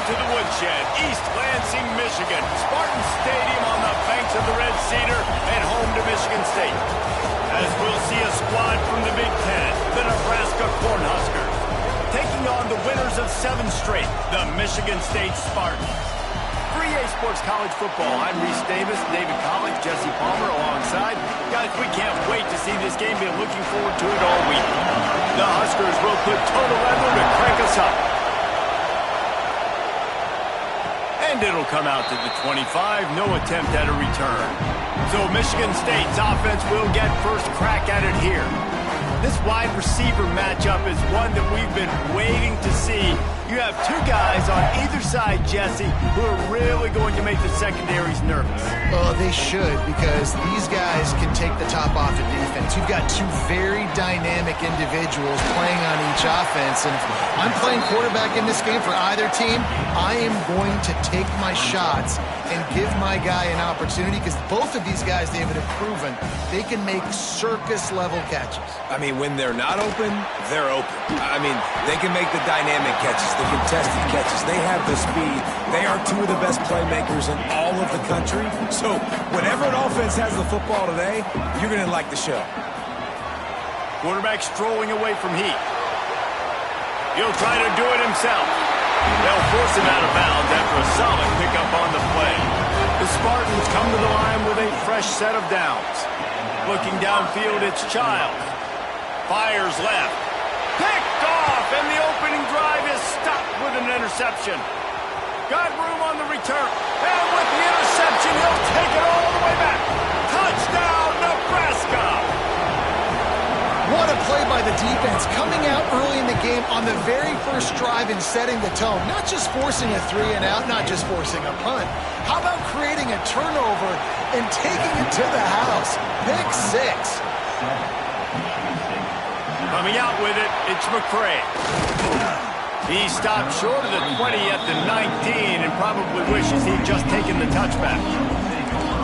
to the woodshed, East Lansing, Michigan. Spartan Stadium on the banks of the Red Cedar and home to Michigan State. As we'll see a squad from the Big Ten, the Nebraska Cornhuskers, taking on the winners of 7 straight, the Michigan State Spartans. 3A Sports College Football. I'm Reese Davis, David Collins, Jesse Palmer alongside. Guys, we can't wait to see this game. Been looking forward to it all week. The Huskers will put total leather to crank us up. And it'll come out to the 25. No attempt at a return. So Michigan State's offense will get first crack at it here. This wide receiver matchup is one that we've been waiting to see. You have 2 guys on either side, Jesse, who are really going to make the secondaries nervous. Well, they should, because these guys can take the top off the defense. You've got 2 very dynamic individuals playing on each offense, and if I'm playing quarterback in this game for either team, I am going to take my shots and give my guy an opportunity, because both of these guys, David, have proven they can make circus-level catches. I mean, when they're not open, they're open. I mean, they can make the dynamic catches, the contested catches. They have the speed. They are 2 of the best playmakers in all of the country. So whenever an offense has the football today, you're going to like the show. Quarterback strolling away from Heat. He'll try to do it himself. They'll force him out of bounds after a solid pickup on the play. The Spartans come to the line with a fresh set of downs. Looking downfield, it's Childs. Fires left. Picked off, and the opening drive is stopped with an interception. Got room on the return. And with the interception, he'll take it all the way back. Touchdown, Nebraska! What a play by the defense, coming out early in the game on the very first drive and setting the tone. Not just forcing a 3-and-out, not just forcing a punt. How about creating a turnover and taking it to the house? Pick 6. Coming out with it, it's McCray. He stopped short of the 20 at the 19 and probably wishes he'd just taken the touchback.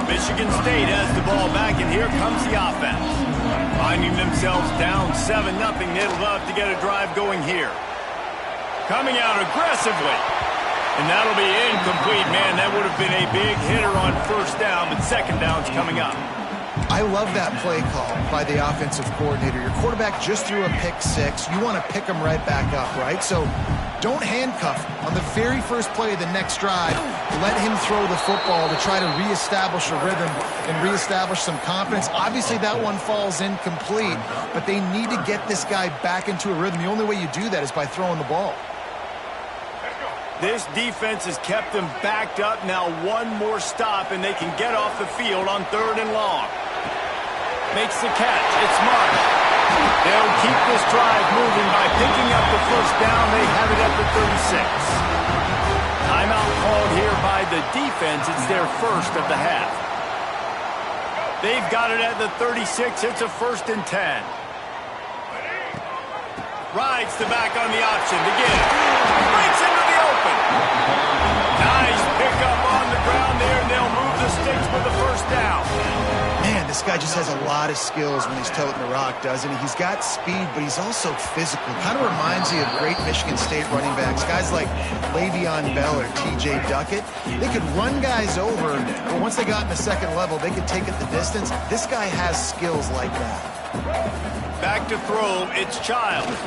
Michigan State has the ball back, and here comes the offense. Finding themselves down 7-0, they'd love to get a drive going here. Coming out aggressively. And that'll be incomplete, man. That would have been a big hitter on first down, but second down's coming up. I love that play call by the offensive coordinator. Your quarterback just threw a pick 6. You want to pick him right back up, right? So don't handcuff him. On the very first play of the next drive, let him throw the football to try to reestablish a rhythm and reestablish some confidence. Obviously, that one falls incomplete, but they need to get this guy back into a rhythm. The only way you do that is by throwing the ball. This defense has kept them backed up. Now one more stop, and they can get off the field on 3rd and long. Makes the catch. It's Marsh. They'll keep this drive moving by picking up the first down. They have it at the 36. Timeout called here by the defense. It's their first of the half. They've got it at the 36. It's a 1st and 10. Rides the back on the option to get it. Breaks into the open. Nice pickup on the ground there, and they'll move the sticks with the first down. Man, this guy just has a lot of skills when he's toting the rock, doesn't he? He's got speed, but he's also physical. Kind of reminds you of great Michigan State running backs. Guys like Le'Veon Bell or T.J. Duckett. They could run guys over, but once they got in the second level, they could take it the distance. This guy has skills like that. Back to throw, it's Childs.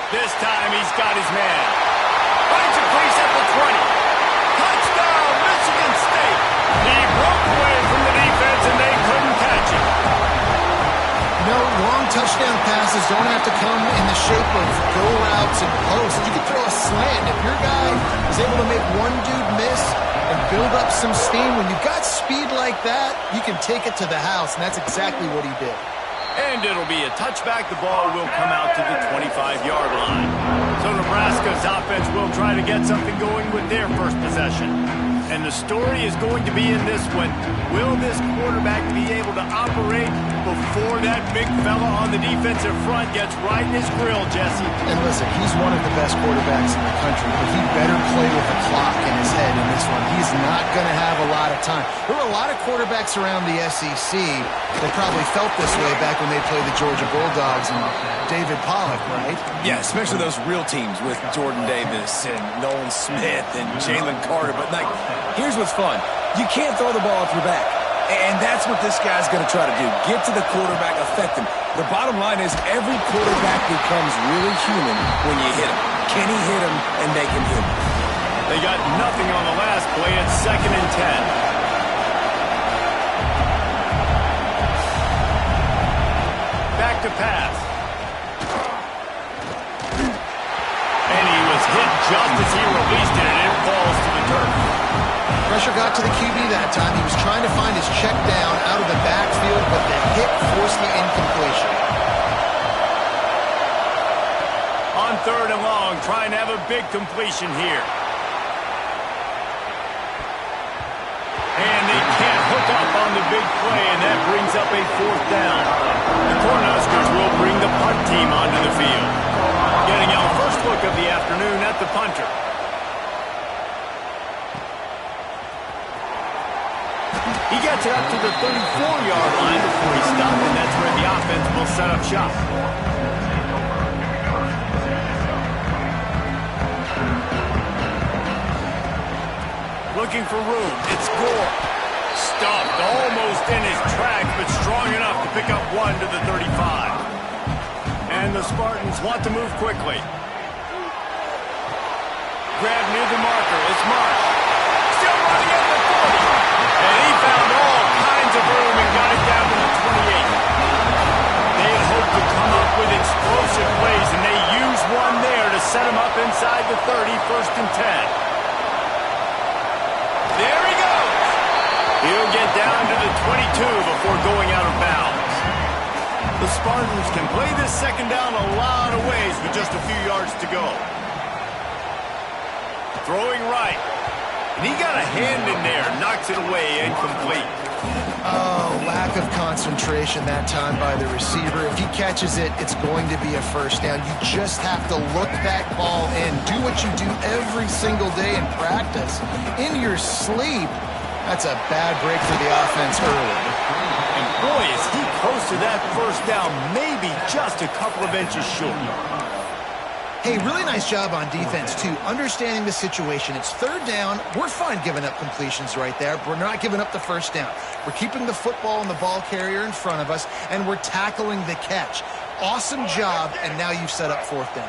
This time he's got his man. Finds a place at the 20. Touchdown, Michigan State. He broke away from the defense, and they couldn't catch him. You know, long touchdown passes don't have to come in the shape of go routes and posts. You can throw a slant. If your guy is able to make one dude miss and build up some steam, when you've got speed like that, you can take it to the house, and that's exactly what he did. And it'll be a touchback. The ball will come out to the 25-yard line. So Nebraska's offense will try to get something going with their first possession. And the story is going to be in this one. Will this quarterback be able to operate before that big fella on the defensive front gets right in his grill, Jesse. And listen, he's one of the best quarterbacks in the country, but he better play with a clock in his head in this one. He's not going to have a lot of time. There were a lot of quarterbacks around the SEC that probably felt this way back when they played the Georgia Bulldogs and David Pollock, right? Yeah, especially those real teams with Jordan Davis and Nolan Smith and Jalen Carter. But, like, here's what's fun. You can't throw the ball off your back. And that's what this guy's going to try to do. Get to the quarterback, affect him. The bottom line is every quarterback becomes really human when you hit him. Can he hit him and make him human? They got nothing on the last play. It's 2nd and 10. Back to pass. And he was hit just as he released it, and it falls to the turf. Pressure got to the QB that time. He was trying to find his check down out of the backfield, but the hit forced the incompletion. On 3rd and long, trying to have a big completion here. And they can't hook up on the big play, and that brings up a 4th down. The Cornhuskers will bring the punt team onto the field. Getting our first look of the afternoon at the punter. He gets it up to the 34-yard line before he stopped, and that's where the offense will set up shop. Looking for room. It's Gore. Stuffed almost in his tracks, but strong enough to pick up 1 to the 35. And the Spartans want to move quickly. Grab near the marker. It's Marsh. Still running at the 40. And he found all kinds of room and got it down to the 28. They had hoped to come up with explosive plays, and they used one there to set him up inside the 30, 1st and 10. There he goes. He'll get down to the 22 before going out of bounds. The Spartans can play this 2nd down a lot of ways with just a few yards to go. Throwing right. And he got a hand in there, knocks it away, incomplete. Oh, lack of concentration that time by the receiver. If he catches it, it's going to be a 1st down. You just have to look that ball in. Do what you do every single day in practice. In your sleep. That's a bad break for the offense early. And boy, is he close to that 1st down, maybe just a couple of inches short. Hey, really nice job on defense, too, understanding the situation. It's 3rd down. We're fine giving up completions right there. We're not giving up the 1st down. We're keeping the football and the ball carrier in front of us, and we're tackling the catch. Awesome job, and now you've set up 4th down.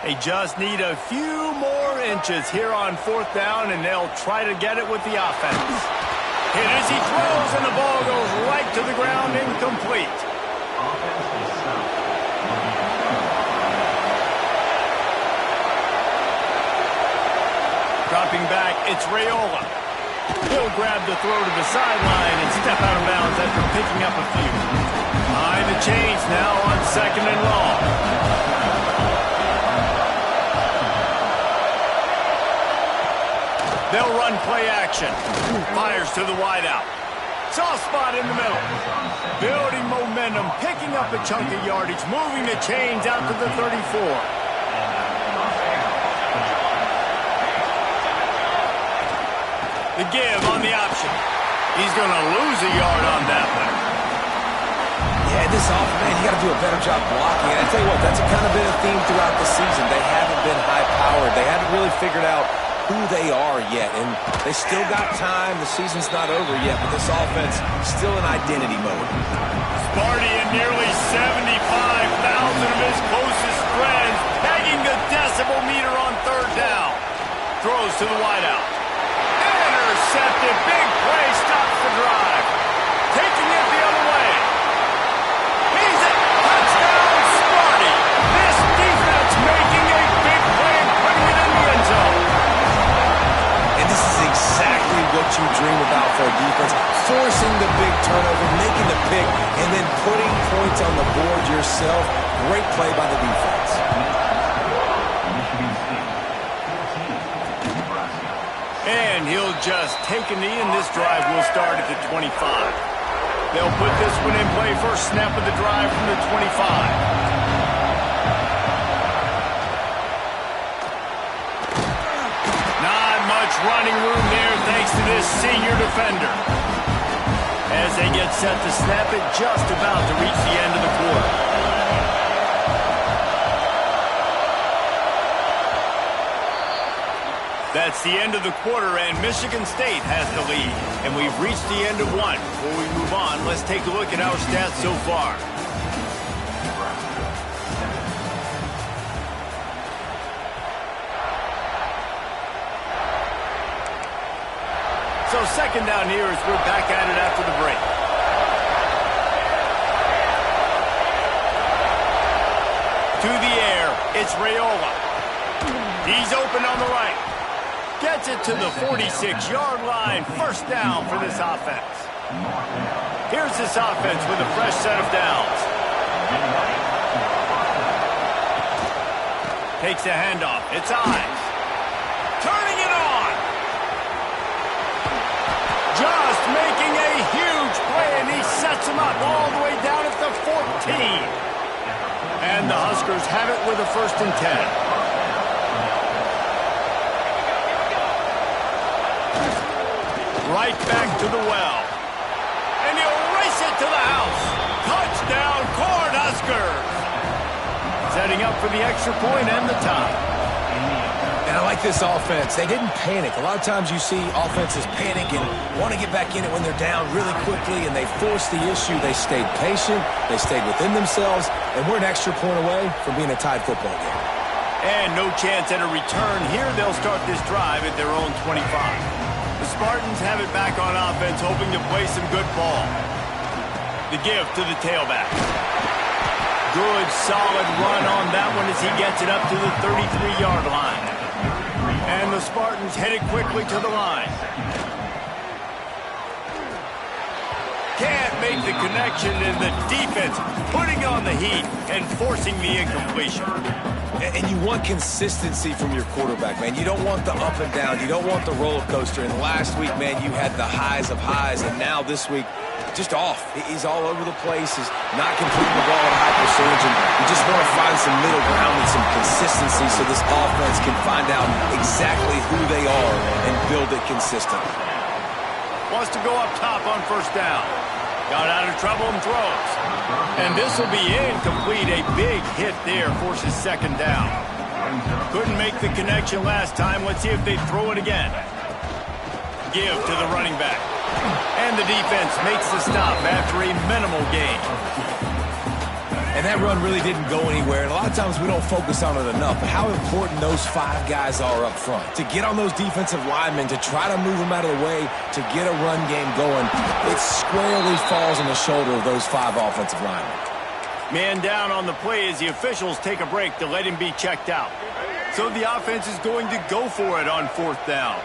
They just need a few more inches here on 4th down, and they'll try to get it with the offense. Hit as he throws, and the ball goes right to the ground, incomplete. Dropping back, it's Raiola. He'll grab the throw to the sideline and step out of bounds after picking up a few. Behind the chains now on 2nd and long. They'll run play action. Fires to the wideout. Soft spot in the middle. Building momentum, picking up a chunk of yardage, moving the chains out to the 34. The give on the option. He's going to lose a yard on that one. Yeah, this offense, man, you got to do a better job blocking. And I tell you what, that's kind of been a theme throughout the season. They haven't been high-powered. They haven't really figured out who they are yet. And they still got time. The season's not over yet, but this offense still in identity mode. Sparty and nearly 75,000 of his closest friends pegging the decibel meter on 3rd down. Throws to the wideout. Intercepted, big play, stops the drive. Taking it the other way. He's it, touchdown, Sparty. This defense making a big play and putting it in the end zone. And this is exactly what you dream about for a defense. Forcing the big turnover, making the pick, and then putting points on the board yourself. Great play by the defense. And he'll just take a knee, and this drive will start at the 25. They'll put this one in play first snap of the drive from the 25. Running room there thanks to this senior defender. As they get set to snap it, just about to reach the end of the quarter. That's the end of the quarter, and Michigan State has the lead. And we've reached the end of one. Before we move on, let's take a look at our stats so far. So second down here as we're back at it after the break. To the air, it's Raiola. He's open on the right. Gets it to the 46-yard line. First down for this offense. Here's this offense with a fresh set of downs. Takes a handoff. It's Eyes. Turning it on. Just making a huge play, and he sets him up all the way down at the 14. And the Huskers have it with a 1st and 10. Right back to the well. And he'll race it to the house. Touchdown, Cornhuskers. Setting up for the extra point and the tie. And I like this offense. They didn't panic. A lot of times you see offenses panic and want to get back in it when they're down really quickly, and they forced the issue. They stayed patient. They stayed within themselves, and we're an extra point away from being a tied football game. And no chance at a return here. They'll start this drive at their own 25. The Spartans have it back on offense, hoping to play some good ball. The give to the tailback. Good, solid run on that one as he gets it up to the 33-yard line. And the Spartans headed quickly to the line. Can't make the connection, and the defense putting on the heat and forcing the incompletion. And you want consistency from your quarterback, man. You don't want the up and down. You don't want the roller coaster. And last week, man, you had the highs of highs, and now this week, just off. He's all over the place. He's not completing the ball at a high percentage, and you just want to find some middle ground and some consistency so this offense can find out exactly who they are and build it consistently. Wants to go up top on 1st down. Got out of trouble and throws. And this will be incomplete. A big hit there forces 2nd down. Couldn't make the connection last time. Let's see if they throw it again. Give to the running back. And the defense makes the stop after a minimal gain. And that run really didn't go anywhere. And a lot of times we don't focus on it enough. But how important those 5 guys are up front. To get on those defensive linemen, to try to move them out of the way, to get a run game going, it squarely falls on the shoulder of those 5 offensive linemen. Man down on the play as the officials take a break to let him be checked out. So the offense is going to go for it on 4th down.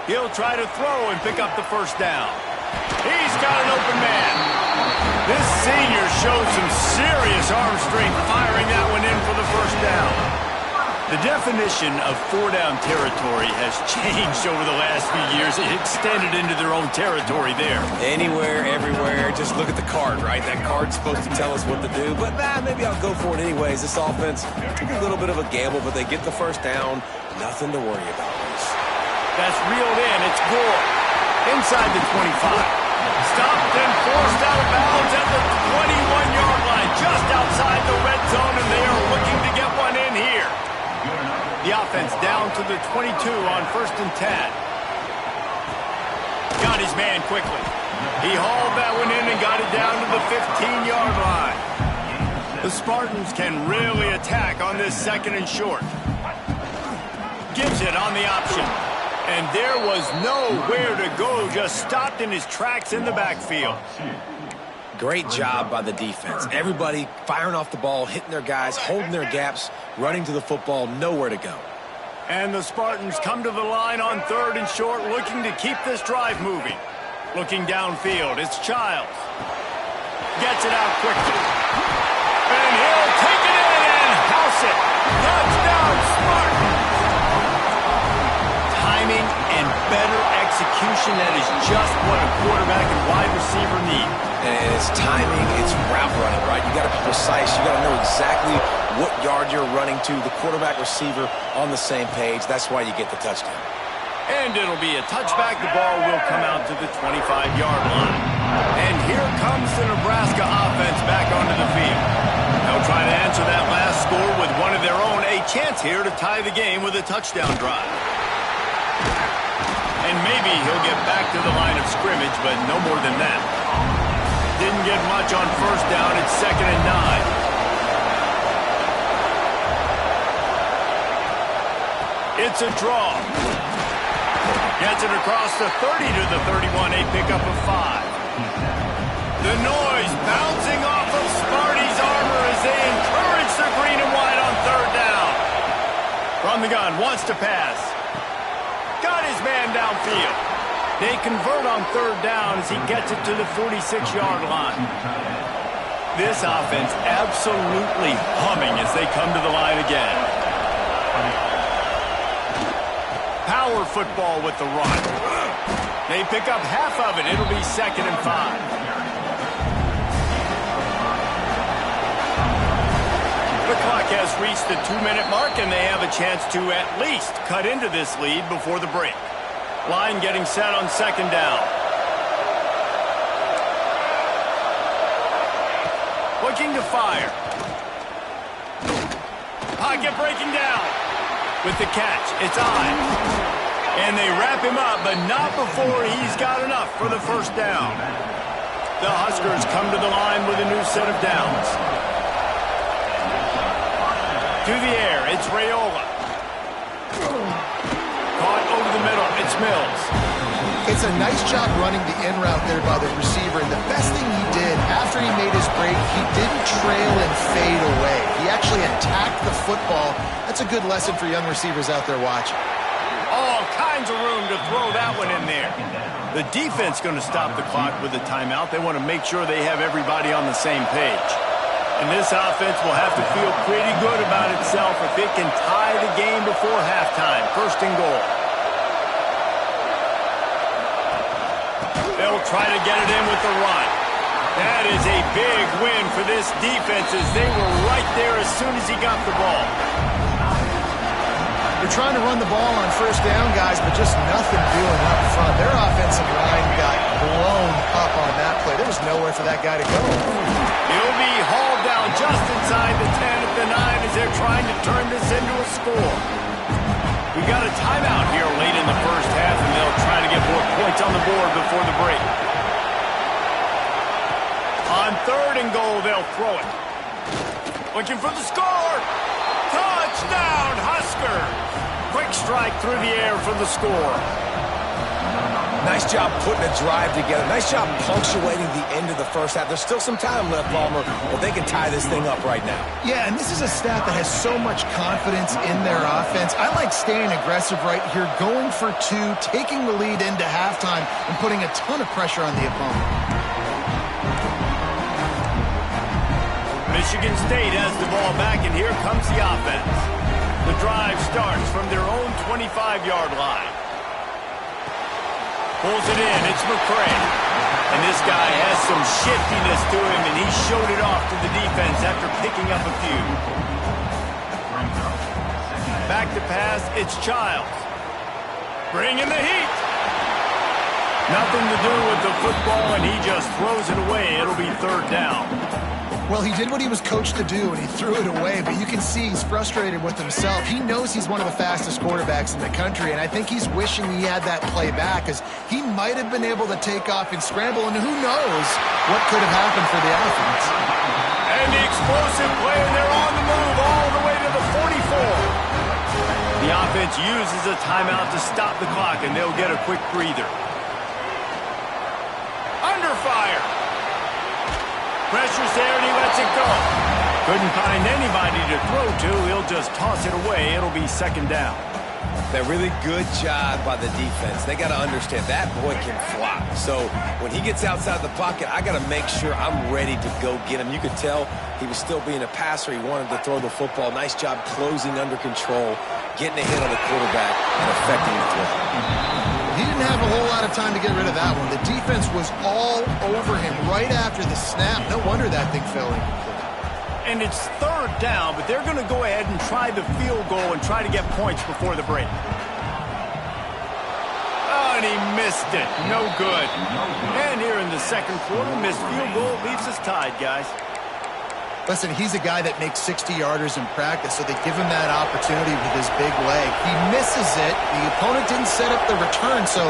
He'll try to throw and pick up the 1st down. He's got an open man. This senior showed some serious arm strength firing that one in for the 1st down. The definition of 4-down territory has changed over the last few years. It extended into their own territory there. Anywhere, everywhere, just look at the card, right? That card's supposed to tell us what to do, but maybe I'll go for it anyways. This offense took a little bit of a gamble, but they get the 1st down. Nothing to worry about. That's reeled in. It's Gore. Inside the 25. Stopped and forced out of bounds at the 21-yard line. Just outside the red zone, and they are looking to get one in here. The offense down to the 22 on 1st and 10. Got his man quickly. He hauled that one in and got it down to the 15-yard line. The Spartans can really attack on this 2nd and short. Gives it on the option. And there was nowhere to go, just stopped in his tracks in the backfield. Great job by the defense. Everybody firing off the ball, hitting their guys, holding their gaps, running to the football, nowhere to go. And the Spartans come to the line on 3rd and short, looking to keep this drive moving. Looking downfield, it's Childs. Gets it out quickly. And he'll take it in and house it. Touchdown, Spartans! Timing and better execution that is just what a quarterback and wide receiver need. And it's timing, it's route running, right? You got to be precise. You got to know exactly what yard you're running to. The quarterback receiver on the same page. That's why you get the touchdown. And it'll be a touchback. The ball will come out to the 25-yard line. And here comes the Nebraska offense back onto the field. They'll try to answer that last score with one of their own. A chance here to tie the game with a touchdown drive. And maybe he'll get back to the line of scrimmage, but no more than that. Didn't get much on first down. It's 2nd and 9. It's a draw. Gets it across the 30 to the 31. A pickup of 5. The noise bouncing off of Sparty's armor as they encourage the green and white on 3rd down. From the gun, wants to pass. Got his man downfield. They convert on 3rd down as he gets it to the 46-yard line. This offense absolutely humming as they come to the line again. Power football with the run. They pick up half of it. It'll be 2nd and 5. The clock has reached the 2-minute mark, and they have a chance to at least cut into this lead before the break. Line getting set on 2nd down. Looking to fire. Pocket breaking down. With the catch, it's on. And they wrap him up, but not before he's got enough for the 1st down. The Huskers come to the line with a new set of downs. To the air, it's Raiola. Caught over the middle, it's Mills. It's a nice job running the in route there by the receiver, and the best thing he did after he made his break, he didn't trail and fade away. He actually attacked the football. That's a good lesson for young receivers out there watching. All kinds of room to throw that one in there. The defense going to stop the clock with a timeout. They want to make sure they have everybody on the same page. And this offense will have to feel pretty good about itself if it can tie the game before halftime. 1st and goal. They'll try to get it in with the run. That is a big win for this defense as they were right there as soon as he got the ball. They're trying to run the ball on 1st down, guys, but just nothing doing up front. Their offensive line got blown up on that play. There was nowhere for that guy to go. He'll be hauled down just inside the 10 at the 9 as they're trying to turn this into a score. We got a timeout here late in the 1st half, and they'll try to get more points on the board before the break. On 3rd and goal, they'll throw it. Looking for the score. Touchdown, Husker. Quick strike through the air for the score. Nice job putting a drive together. Nice job punctuating the end of the 1st half. There's still some time left, Palmer, but they can tie this thing up right now. Yeah, and this is a staff that has so much confidence in their offense. I like staying aggressive right here, going for 2, taking the lead into halftime, and putting a ton of pressure on the opponent. Michigan State has the ball back, and here comes the offense. The drive starts from their own 25-yard line. Pulls it in, it's McCray. And this guy has some shiftiness to him, and he showed it off to the defense after picking up a few. Back to pass, it's Childs. Bring in the heat. Nothing to do with the football, and he just throws it away. It'll be 3rd down. Well, he did what he was coached to do, and he threw it away, but you can see he's frustrated with himself. He knows he's one of the fastest quarterbacks in the country, and I think he's wishing he had that play back, because he might have been able to take off and scramble, and who knows what could have happened for the offense. And the explosive play, and they're on the move all the way to the 44. The offense uses a timeout to stop the clock, and they'll get a quick breather. Under fire. Pressure's there, and he lets it go. Couldn't find anybody to throw to. He'll just toss it away. It'll be 2nd down. That really good job by the defense. They got to understand that boy can fly. So when he gets outside the pocket, I got to make sure I'm ready to go get him. You could tell he was still being a passer. He wanted to throw the football. Nice job closing under control, getting a hit on the quarterback, and affecting the throw. He didn't have a whole lot of time to get rid of that one. The defense was all over him right after the snap. No wonder that thing fell incomplete. And it's third down, but they're going to go ahead and try the field goal and try to get points before the break. Oh, and he missed it. No good. And here in the second quarter, missed field goal leaves us tied, guys. Listen, he's a guy that makes 60-yarders in practice, so they give him that opportunity with his big leg. He misses it. The opponent didn't set up the return, so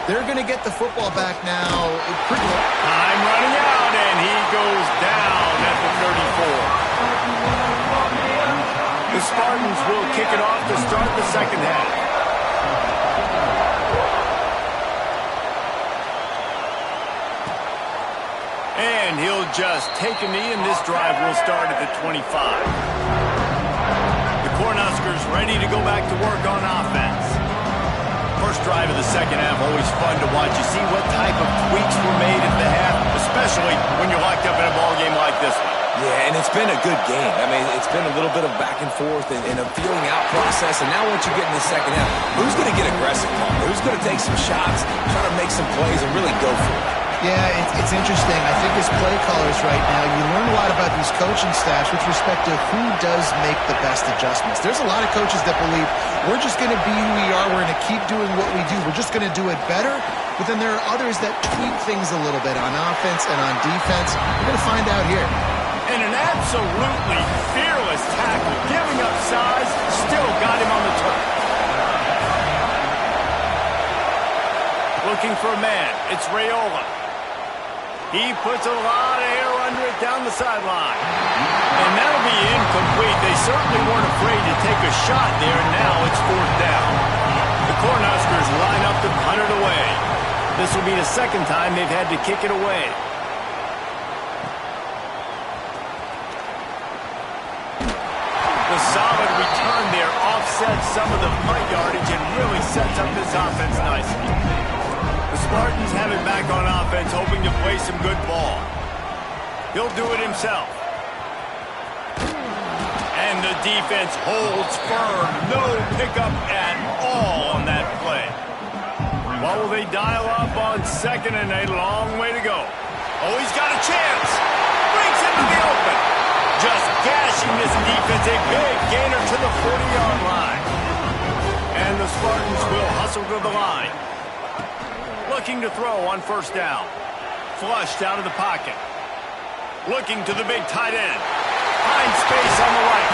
they're going to get the football back now. Time running out, and he goes down at the 34. The Spartans will kick it off to start the second half. And he'll just take a knee, and this drive will start at the 25. The Cornhuskers ready to go back to work on offense. First drive of the second half, always fun to watch. You see what type of tweaks were made at the half, especially when you're locked up in a ball game like this one. Yeah, and it's been a good game. I mean, it's been a little bit of back and forth and a feeling out process. And now once you get in the second half, who's going to get aggressive, Paul? Who's going to take some shots, try to make some plays, and really go for it? Yeah, it's interesting. I think as play callers right now, you learn a lot about these coaching staffs with respect to who does make the best adjustments. There's a lot of coaches that believe we're just going to be who we are. We're going to keep doing what we do. We're just going to do it better. But then there are others that tweak things a little bit on offense and on defense. We're going to find out here. And an absolutely fearless tackle, giving up size, still got him on the turf. Looking for a man. It's Raiola. He puts a lot of air under it down the sideline. And that'll be incomplete. They certainly weren't afraid to take a shot there, and now it's fourth down. The Cornhuskers line up to punt it away. This will be the second time they've had to kick it away. The solid return there offsets some of the punt yardage and really sets up this offense nicely. The Spartans have it back on offense, hoping to play some good ball. He'll do it himself. And the defense holds firm. No pickup at all on that play. What will they dial up on second and a long way to go? Oh, he's got a chance. Brings him to the open. Just gashing this defense. A big gainer to the 40-yard line. And the Spartans will hustle to the line. Looking to throw on first down. Flushed out of the pocket. Looking to the big tight end. Finds space on the right.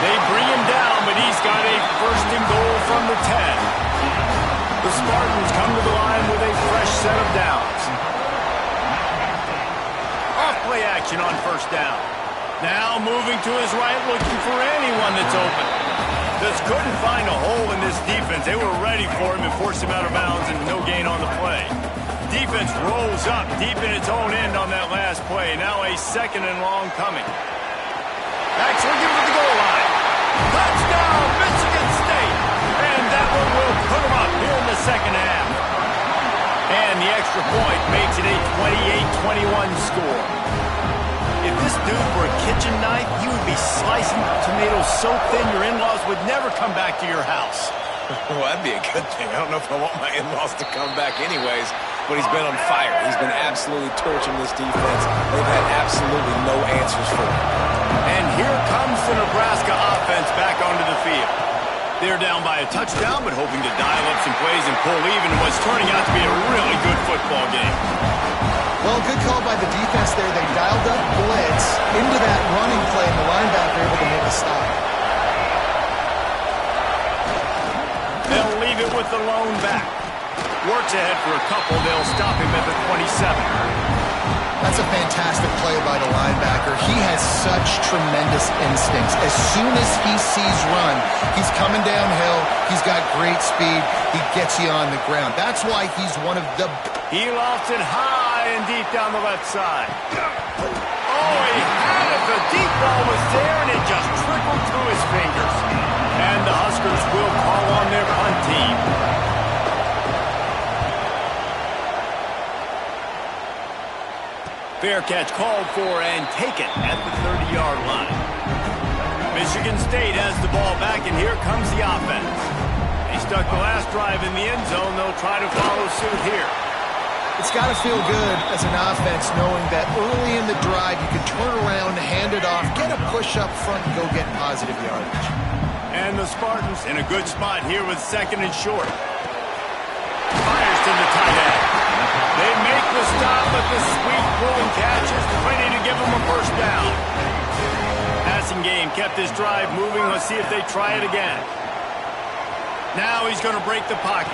They bring him down, but he's got a first and goal from the 10. The Spartans come to the line with a fresh set of downs. Off play action on first down. Now moving to his right, looking for anyone that's open. Just couldn't find a hole in this defense. They were ready for him and forced him out of bounds, and no gain on the play. Defense rolls up deep in its own end on that last play. Now a second and long coming. Back looking for the goal line. Touchdown, Michigan State. And that one will put them up here in the second half. And the extra point makes it a 28-21 score. If this dude were a kitchen knife, you would be slicing tomatoes so thin your in-laws would never come back to your house. Well, that'd be a good thing. I don't know if I want my in-laws to come back anyways, but he's been on fire. He's been absolutely torching this defense. They've had absolutely no answers for him. And here comes the Nebraska offense back onto the field. They're down by a touchdown, but hoping to dial up some plays and pull even in what's turning out to be a really good football game. Well, good call by the defense there. They dialed up blitz into that running play, and the linebacker able to make a stop. They'll leave it with the lone back. Works ahead for a couple. They'll stop him at the 27. That's a fantastic play by the linebacker. He has such tremendous instincts. As soon as he sees run, he's coming downhill. He's got great speed. He gets you on the ground. That's why he's one of the... He lofts it high and deep down the left side. Oh, he had it. The deep ball was there, and it just trickled through his fingers. And the Huskers will call on their punt team. Fair catch called for and taken at the 30-yard line. Michigan State has the ball back, and here comes the offense. They stuck the last drive in the end zone. They'll try to follow suit here. It's got to feel good as an offense knowing that early in the drive you can turn around, hand it off, get a push up front, and go get positive yardage. And the Spartans in a good spot here with 2nd and short. Fires to the tight end. They make the stop, but the sweet throwing catch is ready to give them a first down. Passing game kept this drive moving. Let's see if they try it again. Now he's going to break the pocket.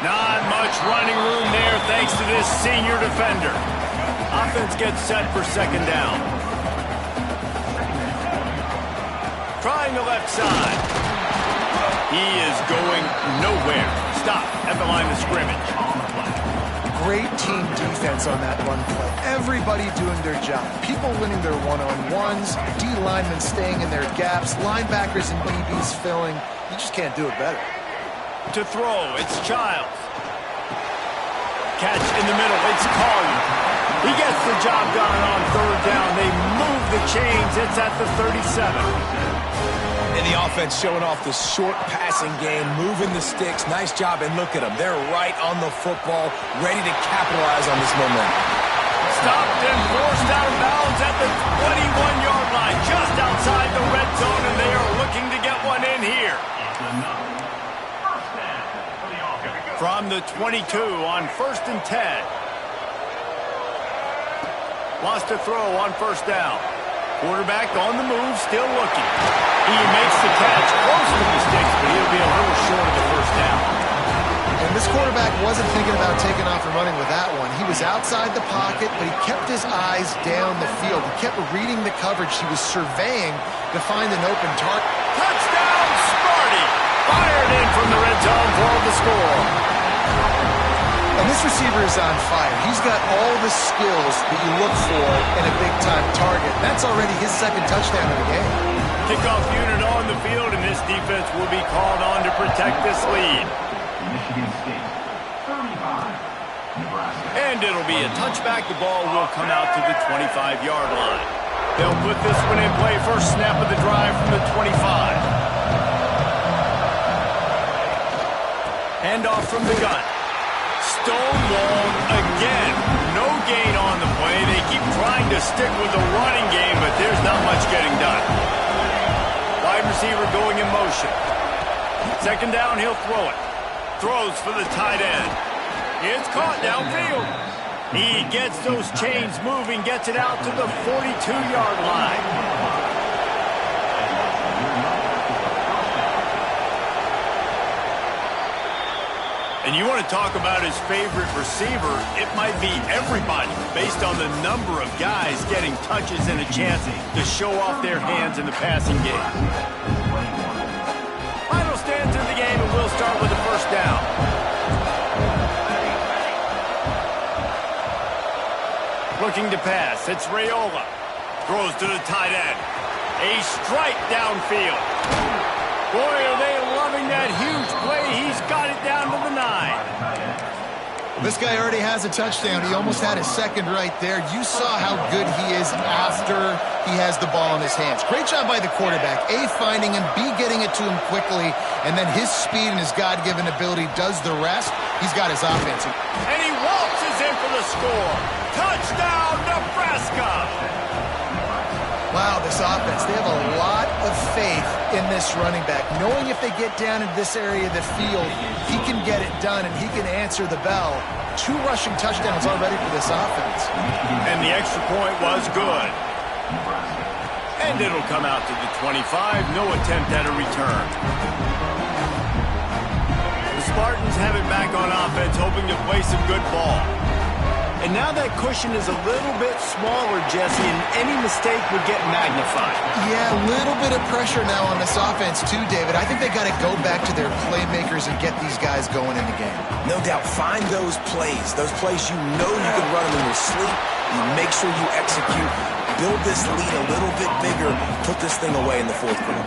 Not much running room there thanks to this senior defender. Offense gets set for 2nd down. Trying the left side. He is going nowhere. Stop at the line of scrimmage. Great team defense on that run play. Everybody doing their job. People winning their one-on-ones, D linemen staying in their gaps, linebackers and DBs filling. You just can't do it better. To throw, it's Childs. Catch in the middle, it's Collier. He gets the job done on 3rd down. They move the chains. It's at the 37. And the offense showing off the short passing game, moving the sticks. Nice job, and look at them. They're right on the football, ready to capitalize on this momentum. Stopped and forced out of bounds at the 21-yard line, just outside the red zone, and they are looking to get one in here. From the 22 on 1st and 10. Wants to throw on 1st down. Quarterback on the move, still looking. He makes the catch close to the sticks, but he'll be a little short of the 1st down. And this quarterback wasn't thinking about taking off and running with that one. He was outside the pocket, but he kept his eyes down the field. He kept reading the coverage. He was surveying to find an open target. Touchdown, Sparty! Fired in from the red zone for the score. And this receiver is on fire. He's got all the skills that you look for in a big-time target. That's already his 2nd touchdown of the game. Kickoff unit on the field, and this defense will be called on to protect this lead. And it'll be a touchback. The ball will come out to the 25-yard line. They'll put this one in play. First snap of the drive from the 25. Handoff from the gun. Stonewalled again. No gain on the play. They keep trying to stick with the running game, but there's not much getting done. Wide receiver going in motion. 2nd down, he'll throw it. Throws for the tight end. It's caught downfield. He gets those chains moving, gets it out to the 42-yard line. And you want to talk about his favorite receiver, it might be everybody based on the number of guys getting touches and a chance to show off their hands in the passing game. Final stands in the game, and we'll start with the 1st down. Looking to pass, it's Raiola. Throws to the tight end. A strike downfield. Boy, are they loving that huge play. He's got it down to the 9. This guy already has a touchdown. He almost had his 2nd right there. You saw how good he is after he has the ball in his hands. Great job by the quarterback. A, finding him. B, getting it to him quickly. And then his speed and his God-given ability does the rest. He's got his offense. And he waltzes in for the score. Touchdown, Nebraska! Wow, this offense, they have a lot of faith in this running back. Knowing if they get down into this area of the field, he can get it done and he can answer the bell. 2 rushing touchdowns already for this offense. And the extra point was good. And it'll come out to the 25. No attempt at a return. The Spartans have it back on offense, hoping to play some good ball. And now that cushion is a little bit smaller, Jesse, and any mistake would get magnified. Yeah, a little bit of pressure now on this offense too, David. I think they got to go back to their playmakers and get these guys going in the game. No doubt. Find those plays you know you can run them in your sleep. You make sure you execute. Build this lead a little bit bigger. Put this thing away in the 4th quarter.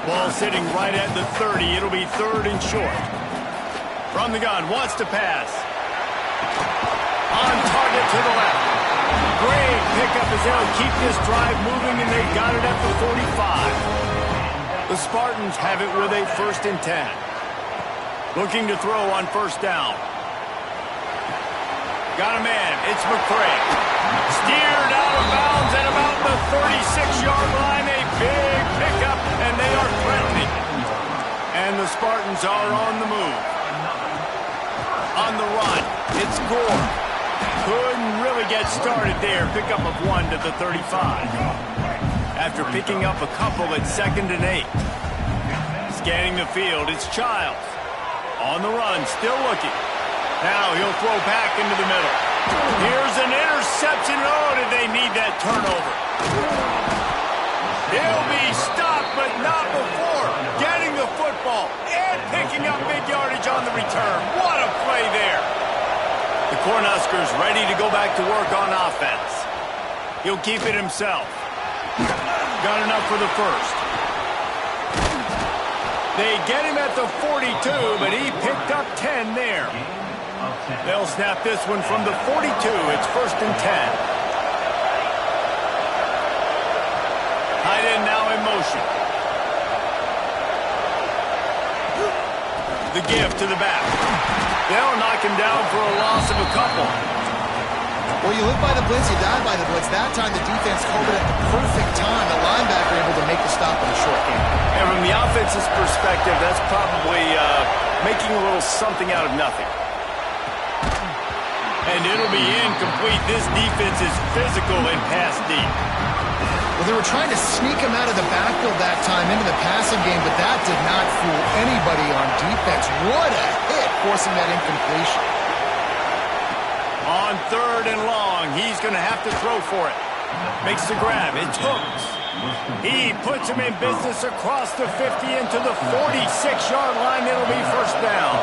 Ball sitting right at the 30. It'll be 3rd and short. From the gun, wants to pass. On target to the left. Great pickup as they'll keep this drive moving, and they've got it at the 45. The Spartans have it with a 1st and 10. Looking to throw on first down. Got a man. It's McCray. Steered out of bounds at about the 36-yard line. A big pickup, and they are threatening. And the Spartans are on the move. On the run, it's Gore. Couldn't really get started there. Pickup of 1 to the 35. After picking up a couple at 2nd and 8. Scanning the field, it's Childs. On the run, still looking. Now he'll throw back into the middle. Here's an interception. Oh, did they need that turnover? He'll be stopped, but not before getting the football and picking up big yardage on the return. What a play there. The Cornhuskers ready to go back to work on offense. He'll keep it himself. Got enough for the first. They get him at the 42, but he picked up 10 there. They'll snap this one from the 42. It's 1st and 10. Tight end now in motion. The give to the back. They'll knock him down for a loss of a couple. Well, you live by the blitz, you die by the blitz. That time the defense called it at the perfect time. The linebacker able to make the stop in a short game. And from the offense's perspective, that's probably making a little something out of nothing. And it'll be incomplete. This defense is physical and pass deep. Well, they were trying to sneak him out of the backfield that time into the passing game, but that did not fool anybody on defense. What a hit, forcing that incompletion. On 3rd and long, he's going to have to throw for it. Makes the grab. It's Hooks. He puts him in business across the 50 into the 46-yard line. It'll be first down.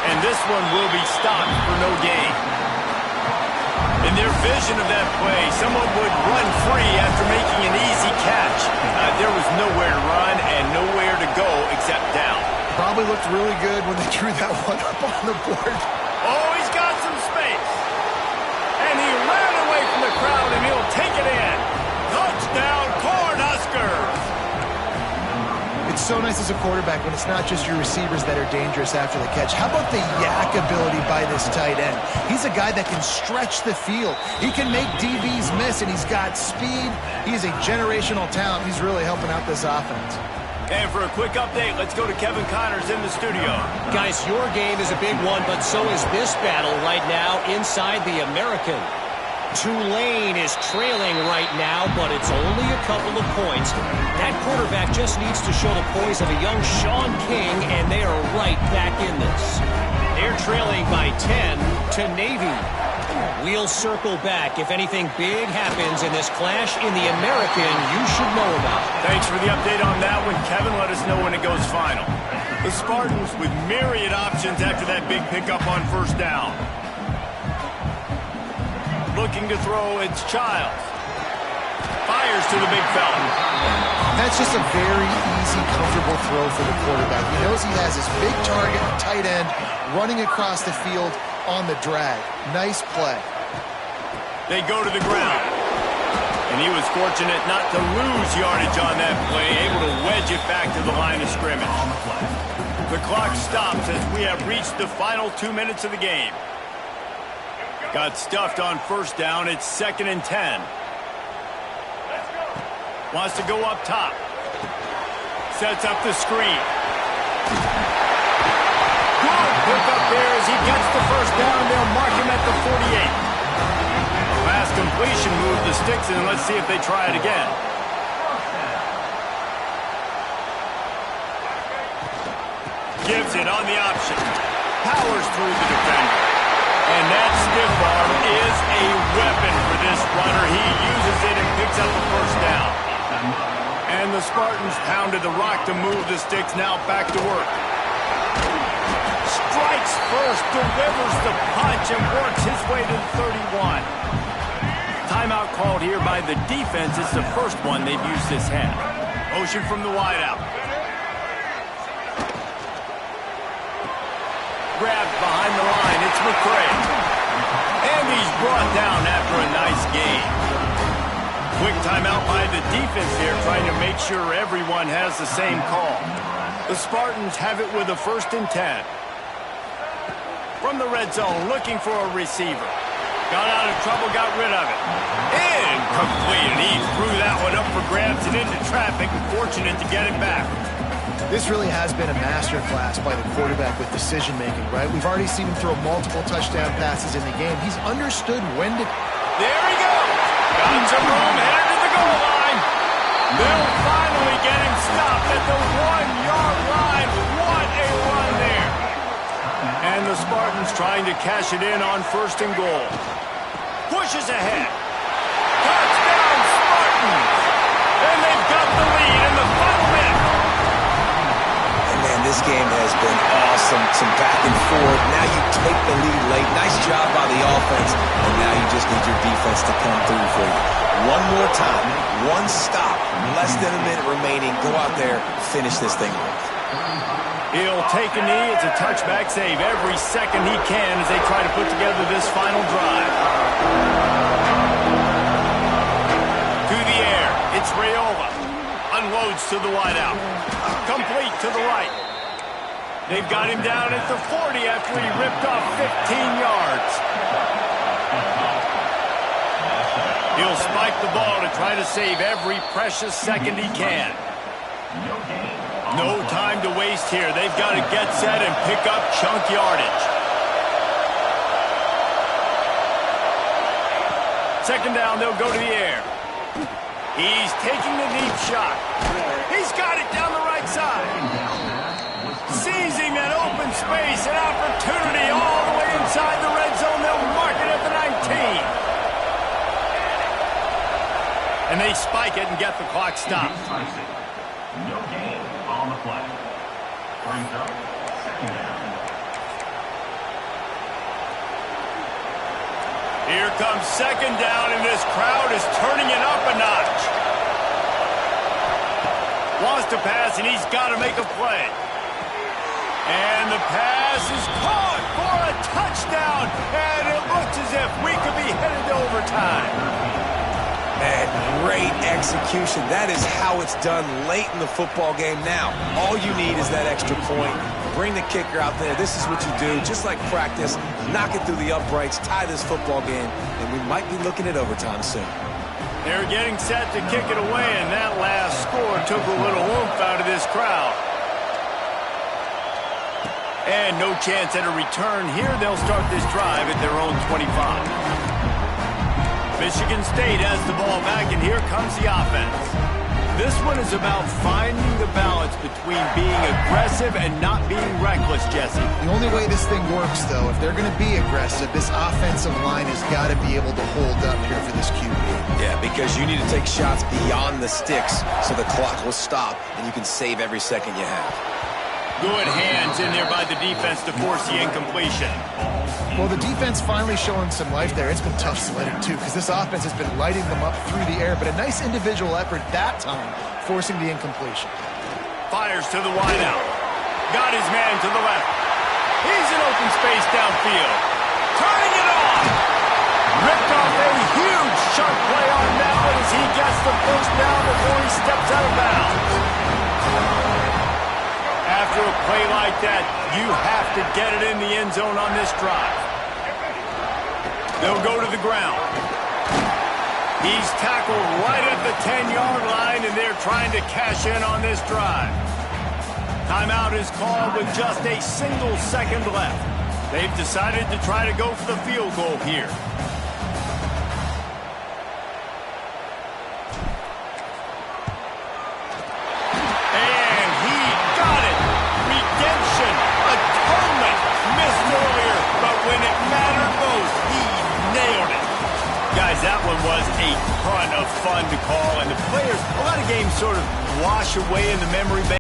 And this one will be stopped for no gain. In their vision of that play, someone would run free after making an easy catch. There was nowhere to run and nowhere to go except down. Probably looked really good when they drew that one up on the board. Oh, he's got some space. And he ran away from the crowd, and he'll take it in. Touchdown, Cornhuskers! It's so nice as a quarterback when it's not just your receivers that are dangerous after the catch. How about the yak ability by this tight end? He's a guy that can stretch the field. He can make DBs miss, and he's got speed. He's a generational talent. He's really helping out this offense. And for a quick update, let's go to Kevin Connors in the studio. Guys, your game is a big one, but so is this battle right now inside the American. Tulane is trailing right now, but it's only a couple of points. That quarterback just needs to show the poise of a young Sean King, and they are right back in this. They're trailing by 10 to Navy. We'll circle back. If anything big happens in this clash in the American, you should know about it. Thanks for the update on that one, Kevin. Let us know when it goes final. The Spartans with myriad options after that big pickup on first down. Looking to throw, it's Childs. Fires to the big fella. That's just a very easy, comfortable throw for the quarterback. He knows he has his big target, tight end, running across the field on the drag. Nice play. They go to the ground. And he was fortunate not to lose yardage on that play, able to wedge it back to the line of scrimmage. The clock stops as we have reached the final 2 minutes of the game. Got stuffed on first down. It's 2nd and 10. Wants to go up top. Sets up the screen. Good pick up there as he gets the first down. They'll mark him at the 48. Fast completion moved the sticks in. Let's see if they try it again. Gives it on the option. Powers through the defender. And that stiff arm is a weapon for this runner. He uses it and picks up the first down. And the Spartans pounded the rock to move the sticks. Now back to work. Strikes first, delivers the punch, and works his way to the 31. Timeout called here by the defense. It's the first one they've used this half. Motion from the wideout. Grabbed behind the line. It's McCray. And he's brought down after a nice gain. Quick timeout by the defense here, trying to make sure everyone has the same call. The Spartans have it with a 1st and 10. From the red zone, looking for a receiver. Got out of trouble, got rid of it. Incomplete, and he threw that one up for grabs and into traffic, and fortunate to get it back. This really has been a masterclass by the quarterback with decision-making, right? We've already seen him throw multiple touchdown passes in the game. He's understood when to... There he goes. Got some room, headed to the goal line. They'll finally get him stopped at the 1-yard line. What a run there. And the Spartans trying to cash it in on 1st and goal. Pushes ahead. Touchdown, Spartans. And they've got the lead in the final minute. And man, this game has been awesome. Some back and forth. Now you take the lead late. Nice job by the offense. And now you just need your defense to come through for you. One more time. One stop. Less than a minute remaining. Go out there. Finish this thing off. He'll take a knee. It's a touchback save every second he can as they try to put together this final drive. To the air. It's Rayola. Unloads to the wideout. Complete to the right. They've got him down at the 40 after he ripped off 15 yards. He'll spike the ball to try to save every precious second he can. No time to waste here. They've got to get set and pick up chunk yardage. 2nd down, they'll go to the air. He's taking the deep shot. He's got it down the right side. Seizing an open space, an opportunity all the way inside the red zone. They'll mark it at the 19. And they spike it and get the clock stopped. No gain on the play. Brings up 2nd down. Here comes 2nd down, and this crowd is turning it up a notch. Wants to pass, and he's got to make a play. And the pass is caught for a touchdown, and it looks as if we could be headed to overtime. Man, great execution. That is how it's done late in the football game now. All you need is that extra point. Bring the kicker out there. This is what you do. Just like practice, knock it through the uprights, tie this football game, and we might be looking at overtime soon. They're getting set to kick it away, and that last score took a little oomph out of this crowd. And no chance at a return here. They'll start this drive at their own 25. Michigan State has the ball back, and here comes the offense. This one is about finding the balance between being aggressive and not being reckless, Jesse. The only way this thing works, though, if they're going to be aggressive, this offensive line has got to be able to hold up here for this QB. Yeah, because you need to take shots beyond the sticks so the clock will stop and you can save every second you have. Good hands in there by the defense to force the incompletion. Well, the defense finally showing some life there. It's been tough sledding, too, because this offense has been lighting them up through the air, but a nice individual effort that time, forcing the incompletion. Fires to the wideout. Got his man to the left. He's in open space downfield. Turning it on. Ripped off a huge chunk play on Mallett as he gets the 1st down before he steps out of bounds. After a play like that, you have to get it in the end zone on this drive. They'll go to the ground. He's tackled right at the 10-yard line, and they're trying to cash in on this drive. Timeout is called with just a single second left. They've decided to try to go for the field goal here. And he got it. Redemption. Atonement. Missed earlier, but when it mattered most, he nailed it. Guys, that one was a ton of fun to call, and the players, a lot of games sort of wash away in the memory bank.